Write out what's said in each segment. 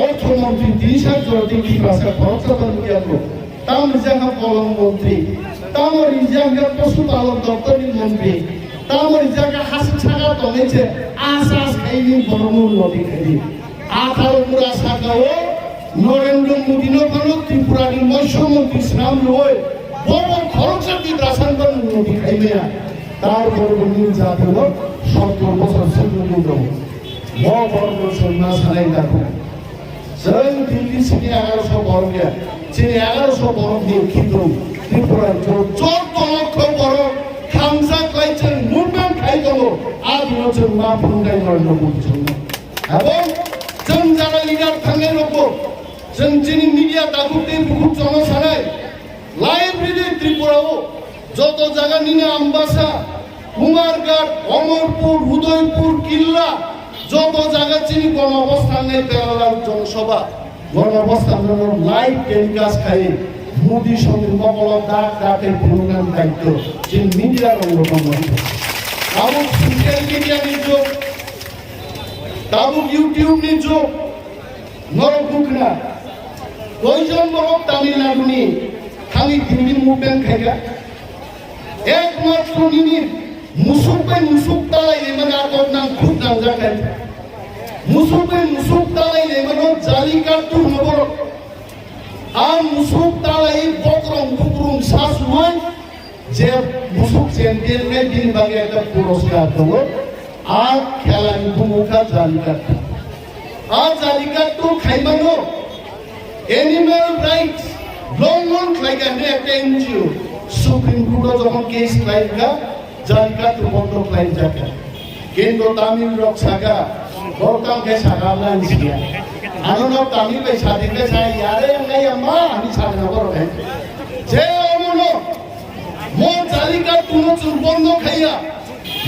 অর্থমন্ত্রী দিশা জোরদি কি ভাষা খরচতন গিয়ালো তাম জায়গা কলম মন্ত্রী তামর জায়গা পশুপালন দপ্তরের মন্ত্রী তামর জায়গা হাসি ছাগা দমেছে আশাস খাইনি বরমুর নদী খাইনি আঠার মুরা সাগাও নরেন্দ্র মোদী নগর ত্রিপুরার মৎস্যমন্ত্রী শ্রাম রয় বড় খরচাতি রাসায়ন নদী খাইবে না তার বড় জাতীয় 70 বছর সেগুলো বড় সন্ন্যাস হারাই দেখো जों दिल्ली सिनि 1100 बरफ गया सिनि 1100 बरफ नि खिन्थु त्रिपुरा जर लक्ष बरफ खामसा क्लाइजों मुभमेन्ट खाइदङ आदिनो जों मा बुंनाय नरेन्द्र मोदी जों এবং जों जाना लिडार थांनाय रखबो जों दिनै मिडिया दाखुते बुकुत जनसानाय लाइब्रेरि त्रिपुराओ যত জায়গা নিনে আমবাসা কুমারঘাট অমরপুর উদয়পুর কিল্লা যত জায়গা চিনি গণঅবস্থানে পেরালাল জনসভা গণঅবস্থানের লাইভ টেলিকাস্ট খাই মোদী সঙ্গে মকল ডাক ডাকের প্রোগ্রাম দায়িত্ব যে মিডিয়ার অন্যতম তাবুক সোশ্যাল মিডিয়া নিজ তাবুক ইউটিউব নিজ নরকুকনা কয়জন বড় তামিলনাড়ুনি খালি দিল্লি মুভমেন্ট খাইগা একমাত্র নিনি মুসুক তালাই মানে আগর নাম খুব নাম জানেন মুসুক তালাই মানে জালি কাটু নবর আর মুসুক তালাই বকরম বুকরম শ্বাস নয় যে মুসুক চ্যাম্পিয়ন মে দিন বাগে একটা পুরস্কার দল আর খেলায় ভূমিকা জালি কাটু আর জালি কাটু খাইবানো এনিম্যাল রাইটস লঙ্ঘন খাইগানে একটা এনজিও সুপ্রিম কোর্ট যখন কেস খাইগা জালিকা বন্ধ খাই যাকে কিন্তু তামিল রক সাগা গৌতম কে সাগা লাইন সিয়া আনো তামিল বে সাদি কে সাই ইয়ারে নাই আম্মা আমি সাদি নগর ভাই যে অমনো মো জালিকা তুনো চুর বন্ধ খাইয়া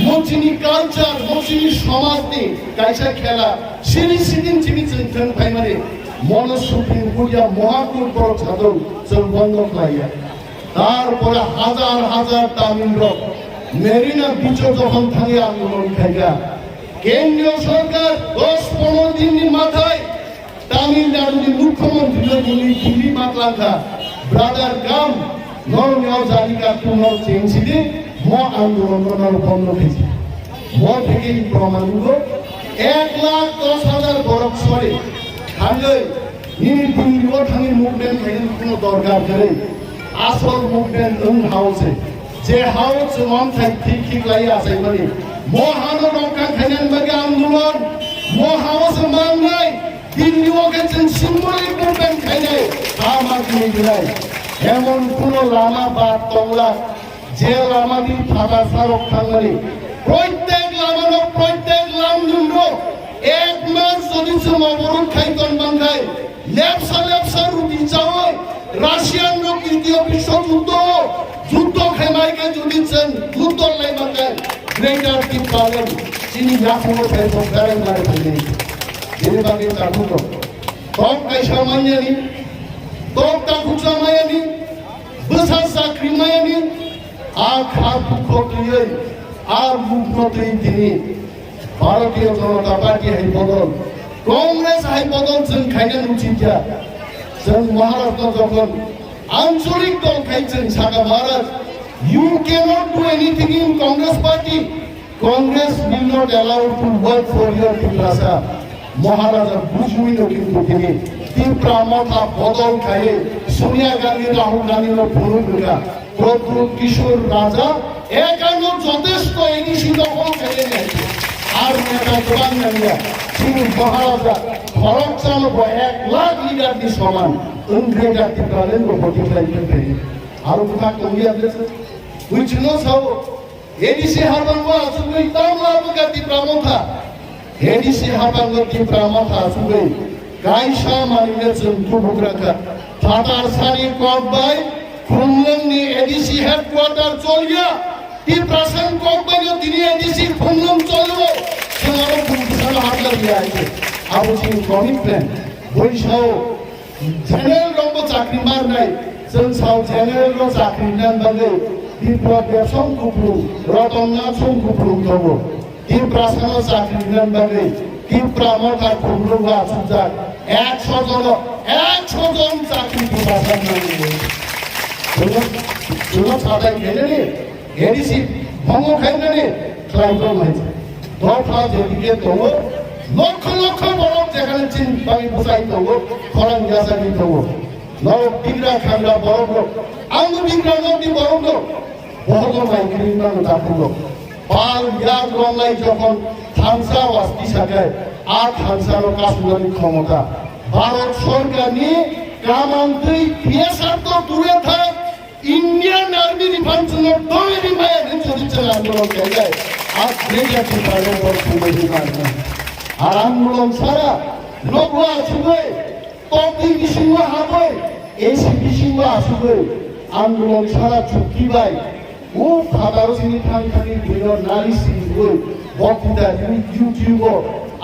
মোচিনি কালচার মোচিনি সমাজ নি কাইসা খেলা সিনি সিদিন চিনি চিন্তন ভাই মানে মন সুপ্রিম কোর্ট মহাকুট বড় ছাদল চুর বন্ধ খাইয়া তারপরে হাজার হাজার তামিল রক মেরিনা বিচ যখন থাকে আন্দোলন খাইগা কেন্দ্রীয় সরকার 10-15 দিনের মাথায় তামিলনাড়ুর মুখ্যমন্ত্রী দিল্লি মাতলাঙ্কা ব্রাদার গাম নরমেও জালিকা পুনর চেঞ্জিলে ম আন্দোলন বন্ধ হয়েছে ম থেকে প্রমাণগুলো 1,10,000 বরফ সরে খালে दिल्लीयाव थांनाय मुभमेन्ट खायनो कोनो दरकार गैया आसल मुभमेन्ट ओं हाउसे जे हाउस अन्थाइ ठीक लायो आसायमानि महानो रंखा खायनान बागे आन्दोलन महाउस मांनाय दिल्लीयाव जों सिम्बलिक मुभमेन्ट खायनाय आमाखिनि बिलाय एमन कोनो लामा बात दंला जे लामानि थाबा सारक थांनानै प्रत्येक लामानो प्रत्येक लामजुमनो एक मास যদি অবরোধ খাইতন বাংলায় লেপসা রুটি চাওয়ায় রাশিয়ান দ্বিতীয় বিশ্বযুদ্ধ যুদ্ধ খেমাইকে যদি যুদ্ধ লাই বাংলায় গ্রেটার কি পাবেন চিনি লাখো পেতো গাড়ি মারে ফেলে যিনি বাকি চাকুতো তক কাইসা মাইয়ানি তক তাকুচা মাইয়ানি বসা চাকরি মাইয়ানি আর খাপ খটিয়ে আর মুখনতেই তিনি भारतीय जनता पार्टी है बदल कांग्रेस है बदल जों खायनो उचितया जों महाराष्ट्र जखन आंचलिक दल खाय जों saga Maharaj you cannot do anything in Congress party Congress will not allow to work for your Tiprasa महाराज बुझुइनो किन्तु तिनी तीव्रमता बदल खाए सोनिया गांधी राहुल गांधी नो भूमिका प्रफुल्ल किशोर राजा एकानो যথেষ্ট এনিশি দখল খাইলে নাই আর নেতা জবান নামিয়া তিনি মহারাজা খরচ চালাবো 1 লাখ লিটার দি সমান উনগ্রেটা টিপালেন বটি ফ্লাইটে পেয়ে আর কথা কমিয়া দিয়েছে which knows how এডিসি হারবাংবা আসুগৈ তামলা বগাতি প্রামথা এডিসি হারবাংবা কি প্রামথা আসুগৈ গাইসা মানিলে জন্তু ভুগরাকা ফাটার সারি কবাই খুলনানি এডিসি হেডকোয়ার্টার চলিয়া কি প্রাসন কবাইও তিনি এডিসি খুলনাম চলবো সেমারো বুঝাল হাতলা দিয়া আইছে আবুজি কমিটমেন্ট বইসাও জেনারেল রম্ব চাকরি মার নাই जों साव जेनेरेल रो चाकरि नान बागे दिप्रा बेसम कुप्रु रतनना सम कुप्रु दबो दिप्रा सान चाकरि नान बागे दिप्रा मथा कुप्रु गा सुजा 100 জন চাকরি দিবা সামনে जों सादाय गेलेनि एडिसि भंग खायनानि क्लाइमखौ माइছে दफा जेदिके दङ लक्ष लक्ष बरफ जेखाने चिन बागै बुसाइ दङ खरां यासानि दङ नौ बिग्रा खांगा बरफ आंगु बिग्रा नौनि बरफ बहुत माइग्रेन नांगौ दाखुलो बाल यार रंलाय যখন थांसा वास्ति सागाय आ थांसानो कासुनानि क्षमता भारत सरकारनि कामान्त्रि पिएसआर तो दूरे थाक इंडियन आर्मी डिफेंसनो दोइनि मायानि चरित्र आंदोलन गायगाय आ ग्रेटा डिपार्टमेंट पर खुमै मारना আর আন্দোলন সারা লগো আসুগৈ তপি বিসিংহ হাবৈ এসি বিসিংহ আসুগৈ আন্দোলন সারা চুক্তি বাই ও খাবার সিনি থাংখানি ভিডিও নারী সিগৈ বক্তৃতা ইউটিউব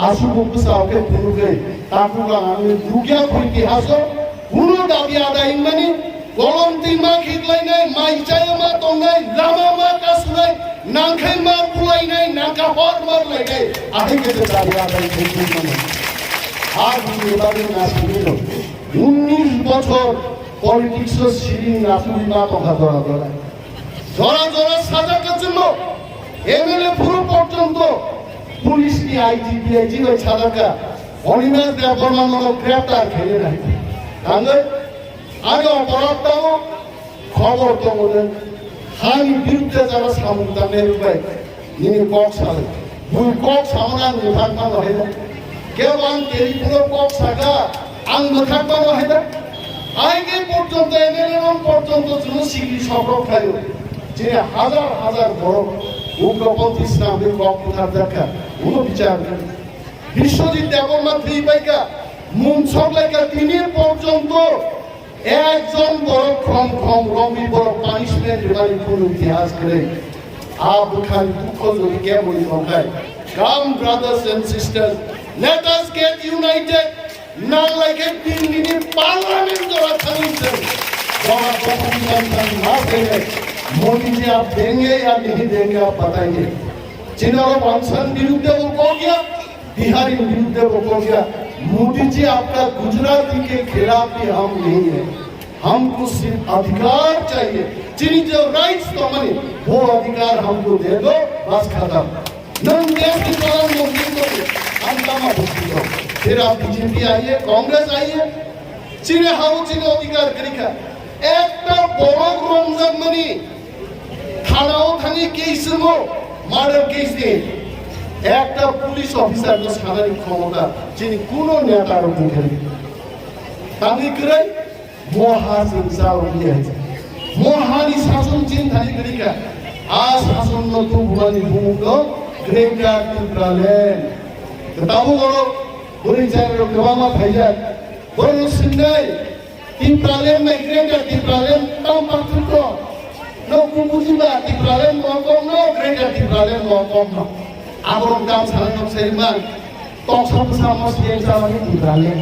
আসুগো বুসাওকে পুরুগে তাকুগা আমি দুগিয়া কইতি হাসো পুরো দাবি আদায় মানে গলন্তি মা খিদলাইনাই মাইচায়মা তংনাই লামামা কাসুনাই নাংখাই মা পুলাইনাই নাকা হর মারলাইনাই আহেকে দাবি আদায় কইতি মানে আর বিবাদে না শুনিল 19 বছর পলিটিক্স সিরিং রাসুলি না কথা ধরা ধরা সাজার জন্য এমএলএ পুরো পর্যন্ত পুলিশ কি আইজি ডিআইজি ওই সাজাকা অনিমেষ দেববর্মা গ্রেপ্তার খেলে নাই কারণ আগে অপরাধটাও খবর তো বলেন হানি বিরুদ্ধে যারা সামুক দামের উপায় ইনি কক সালে দুই কক সামনা নিভাগ হয় না কেবল টেলিফোন কক সাগা আং মোথাক হয় না আগে পর্যন্ত এমএলএ পর্যন্ত জন্য সিগি সফর খায় যে হাজার হাজার বড় উগ্রপন্থী ইসলামের কক কোথার দেখা কোনো বিচার বিশ্বজিৎ দেববর্মা থ্রি পাইকা মুনসক লাইকা তিনি পর্যন্ত একজন বড় ক্ষম রমি বড় পানিশমেন্ট এবারে কোন ইতিহাস করে আব খালি দুঃখ যদি কে বলি সংখ্যায় come brothers and sisters let us get united not like a thing in the parliament or a council जहाँ बहुमत ना देंगे मोदी जी आप देंगे या नहीं देंगे आप बताइए जिन्होंने वांसन विरुद्ध वो को गया बिहारी विरुद्ध वो को गया मोदी जी आपका गुजराती के खिलाफ भी हम नहीं है हमको सिर्फ अधिकार चाहिए जिन्हें जो राइट्स तो मनी वो अधिकार हमको दे दो बस खत्म नन देश की प्रधानमंत्री को अंतमा बुद्धि दो फिर आप बीजेपी आइए कांग्रेस आइए চিনে হাও চিনে অধিকার করিকা একটা বড় রমজান মানি থানাও থানি কেস মার্ডার কেস দিয়ে একটা পুলিশ অফিসার সাধারণ ক্ষমতা যিনি কোন নেতার মুখে তামি করে মহাহিংসা অভিযান মহানি শাসন চিন্তানি করিকা আ শাসন নতু বুড়ানি ভূমুক গ্রেগা টিপ্রালেন তাবু বড় বলি যায় গোবামা ভাইজান বড় সিন্নাই টিপ্রালেন না গ্রেগা টিপ্রালেন তাম পার্থক্য নকু বুঝিবা টিপ্রালেন মকম ন গ্রেগা টিপ্রালেন মকম ন আবরং দাম সালাম সেইমান তখন সামস দিয়ে যাওয়ানি টিপ্রালেন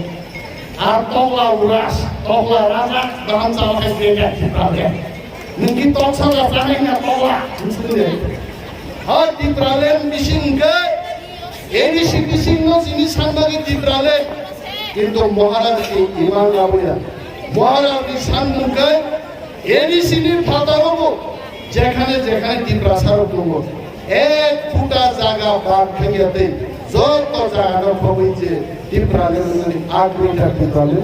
আর তগলা উরাস তগলা রাজা দাম সালাম গ্রেগা টিপ্রালেন nungki toksa la tanahnya togla sudah har টিপ্রালেন বিশিংকে এই সিংহ যিনি সাংবাদিক টিপ্রালেন কিন্তু মহারাজ ইমান লাবইয়া মহারাজ সাংমুখে এই সিনির ফাতা হবো যেখানে যেখানে টিপ্রাসার হবো এক ফুটা জায়গা বাদ খেয়ে যত জায়গা হবো যে টিপ্রালেন আগ্রহটা টিপ্রালেন